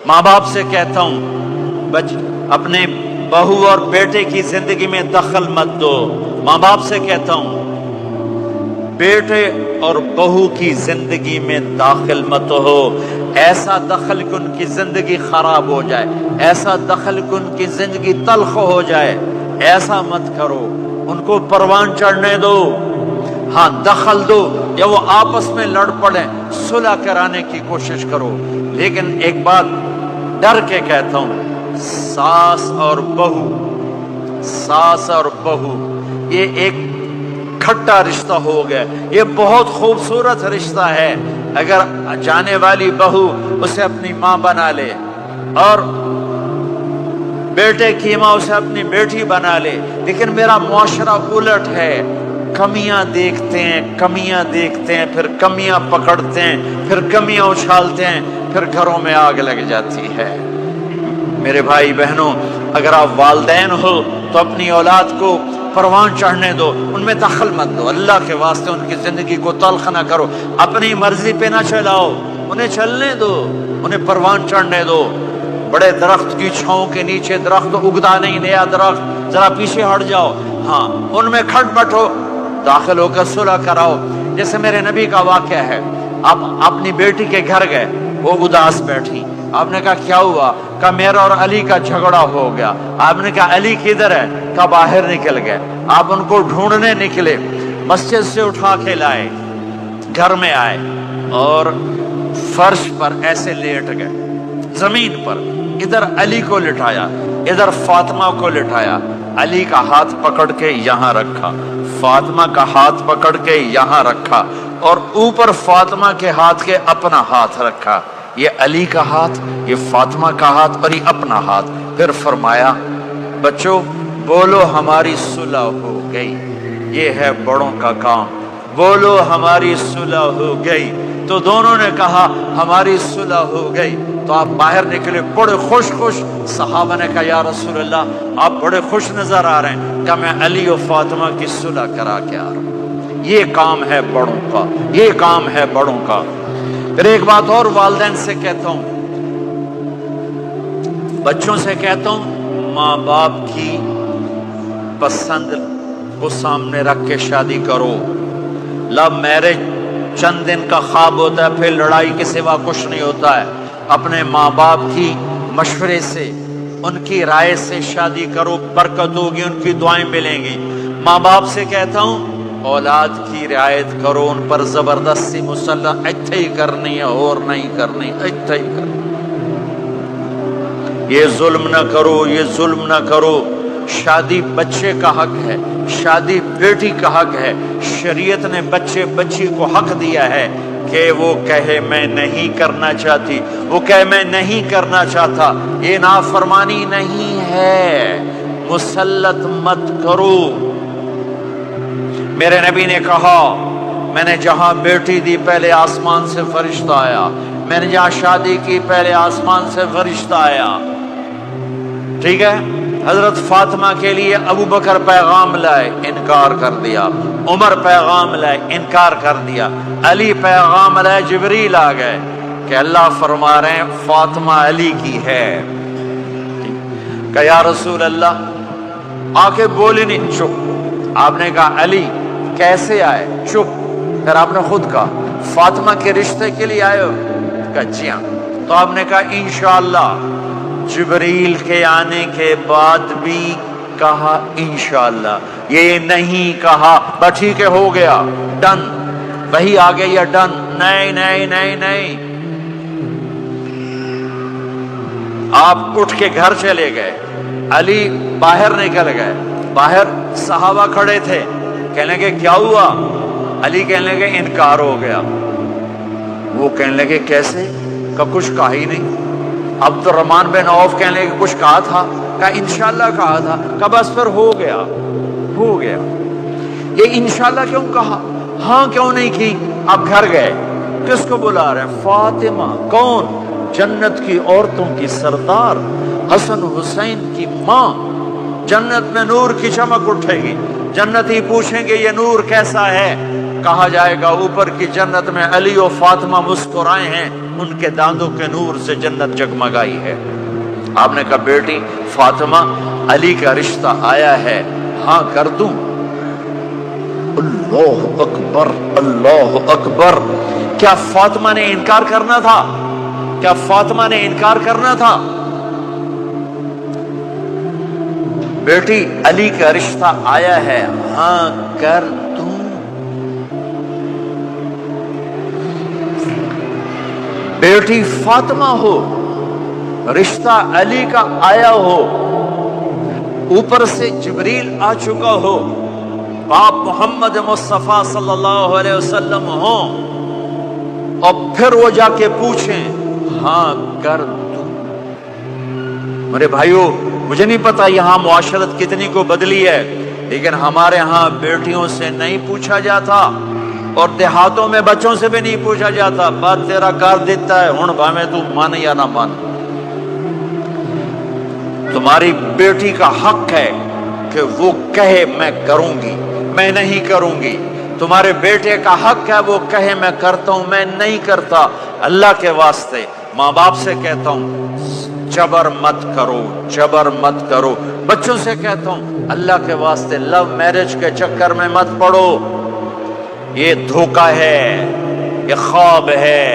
ماں باپ سے کہتا ہوں اپنے بہو اور بیٹے کی زندگی میں دخل مت دو. ماں باپ سے کہتا ہوں بیٹے اور بہو کی زندگی میں داخل مت ہو. ایسا دخل کہ ان کی زندگی خراب ہو جائے، ایسا دخل کہ ان کی زندگی تلخ ہو جائے، ایسا مت کرو. ان کو پروان چڑھنے دو. ہاں دخل دو یا وہ آپس میں لڑ پڑیں، صلح کرانے کی کوشش کرو. لیکن ایک بات ڈر کے کہتا ہوں، ساس اور بہو یہ ایک کھٹا رشتہ ہو گیا. یہ بہت خوبصورت رشتہ ہے. اگر جانے والی بہو اسے اپنی ماں بنا لے اور بیٹے کی ماں اسے اپنی بیٹی بنا لے، لیکن میرا معاشرہ الٹ ہے. کمیاں دیکھتے ہیں، پھر کمیاں پکڑتے ہیں، پھر کمیاں اچھالتے ہیں، پھر گھروں میں آگ لگ جاتی ہے. میرے بھائی بہنوں، اگر آپ والدین ہو تو اپنی اولاد کو پروان چڑھنے دو، ان میں دخل مت دو. اللہ کے واسطے ان کی زندگی کو تلخ نہ کرو. اپنی مرضی پہ نہ چلاؤ، انہیں چلنے دو، انہیں پروان چڑھنے دو. بڑے درخت کی چھاؤں کے نیچے درخت اگتا نہیں، نیا درخت، ذرا پیچھے ہٹ جاؤ. ہاں ان میں کھٹ بٹو، داخل ہو کر صلح کراؤ. جیسے میرے نبی کا واقعہ ہے، آپ اپنی بیٹی کے گھر گئے، وہ اداس بیٹھی. آپ نے کہا کیا ہوا؟ کہا میرا اور علی کا جھگڑا ہو گیا. آپ نے کہا علی کدھر ہے؟ کہا باہر نکل گئے. آپ ان کو ڈھونڈنے نکلے، مسجد سے اٹھا کے لائے، گھر میں آئے اور فرش پر ایسے لیٹ گئے، زمین پر. ادھر علی کو لٹایا، ادھر فاطمہ کو لٹایا. علی کا ہاتھ پکڑ کے یہاں رکھا، فاطمہ کا ہاتھ پکڑ کے یہاں رکھا، اور اوپر فاطمہ کے ہاتھ کے اپنا ہاتھ رکھا. یہ علی کا ہاتھ، یہ فاطمہ کا ہاتھ اور یہ اپنا ہاتھ. پھر فرمایا بچوں بولو ہماری صلح ہو گئی. یہ ہے بڑوں کا کام. بولو ہماری صلح ہو گئی. تو دونوں نے کہا ہماری صلح ہو گئی. تو آپ باہر نکلے بڑے خوش. صحابہ نے کہا یا رسول اللہ آپ بڑے خوش نظر آ رہے ہیں. کہ میں علی و فاطمہ کی صلح کرا کے آ رہا ہوں. یہ کام ہے بڑوں کا، یہ کام ہے بڑوں کا. پھر ایک بات اور والدین سے کہتا ہوں، بچوں سے کہتا ہوں، ماں باپ کی پسند کو سامنے رکھ کے شادی کرو. لو میرج چند دن کا خواب ہوتا ہے، پھر لڑائی کے سوا کچھ نہیں ہوتا ہے. اپنے ماں باپ کی مشورے سے، ان کی رائے سے شادی کرو، برکت ہوگی، ان کی دعائیں ملیں گی. ماں باپ سے کہتا ہوں اولاد کی رعایت کرو، ان پر زبردستی مسلط اتھے ہی کرنی ہے اور نہیں کرنی، اتھے ہی کرنی. یہ ظلم نہ کرو، یہ ظلم نہ کرو. شادی بچے کا حق ہے، شادی بیٹی کا حق ہے. شریعت نے بچی کو حق دیا ہے کہ وہ کہے میں نہیں کرنا چاہتی، وہ کہے میں نہیں کرنا چاہتا. یہ نافرمانی نہیں ہے، مسلط مت کرو. میرے نبی نے کہا میں نے جہاں بیٹی دی پہلے آسمان سے فرشتہ آیا، میں نے جہاں شادی کی پہلے آسمان سے فرشتہ آیا. ٹھیک ہے. حضرت فاطمہ کے لیے ابو بکر پیغام لائے، انکار کر دیا. عمر پیغام لائے، انکار کر دیا. علی پیغام لائے، جبریل آ گئے کہ اللہ فرما رہے ہیں فاطمہ علی کی ہے. کہ یا رسول اللہ آ کے بولے نہیں، چپ. آپ نے کہا علی کیسے آئے؟ چپ. پھر آپ نے خود کہا فاطمہ کے رشتے کے لیے آئے ہو؟ کہا جی ہاں. تو آپ نے کہا انشاءاللہ. جبریل کے آنے کے بعد بھی کہا انشاءاللہ، یہ نہیں کہا بس ٹھیک ہے ہو گیا ڈن، وہی آ گئی یا ڈن. نہیں نہیں نہیں نہیں. آپ اٹھ کے گھر چلے گئے، علی باہر نکل گئے. باہر صحابہ کھڑے تھے، کہنے لگے کیا ہوا؟ علی کہنے لگے انکار ہو گیا. وہ کہنے لگے کیسے؟ کہ کچھ کہا ہی نہیں. عبد الرحمن بن عوف کہنے لگے کچھ کہا تھا؟ کہا انشاءاللہ کہا تھا. کہا بس پھر ہو گیا ہو گیا. یہ انشاءاللہ کیوں کہا؟ ہاں کیوں نہیں کی؟ آپ گھر گئے، کس کو بلا رہے ہیں؟ فاطمہ. کون؟ جنت کی عورتوں کی سردار، حسن حسین کی ماں. جنت میں نور کی چمک اٹھے گی. جنتی پوچھیں گے یہ نور کیسا ہے؟ کہا جائے گا اوپر کی جنت میں علی و فاطمہ مسکرائے ہیں، ان کے دانتوں کے نور سے جنت جگمگائی ہے۔ آپ نے کہا بیٹی فاطمہ علی کا رشتہ آیا ہے، ہاں کر دوں؟ اللہ اکبر اللہ اکبر! کیا فاطمہ نے انکار کرنا تھا؟ کیا فاطمہ نے انکار کرنا تھا؟ بیٹی علی کا رشتہ آیا ہے، ہاں کر دوں؟ بیٹی فاطمہ ہو، رشتہ علی کا آیا ہو، اوپر سے جبریل آ چکا ہو، باپ محمد مصطفیٰ صلی اللہ علیہ وسلم ہوں، اور پھر وہ جا کے پوچھیں ہاں کر دوں؟ میرے بھائیوں، مجھے نہیں پتا یہاں معاشرت کتنی کو بدلی ہے، لیکن ہمارے ہاں بیٹیوں سے نہیں پوچھا جاتا، اور دیہاتوں میں بچوں سے بھی نہیں پوچھا جاتا، بات تیرا کر دیتا ہے ہن بھاویں تو مان یا نہ مان۔ تمہاری بیٹی کا حق ہے کہ وہ کہے میں کروں گی، میں نہیں کروں گی۔ تمہارے بیٹے کا حق ہے وہ کہے میں کرتا ہوں، میں نہیں کرتا۔ اللہ کے واسطے ماں باپ سے کہتا ہوں جبر مت کرو، جبر مت کرو۔ بچوں سے کہتا ہوں اللہ کے واسطے لو میرج کے چکر میں مت پڑو، یہ دھوکہ ہے، یہ خواب ہے،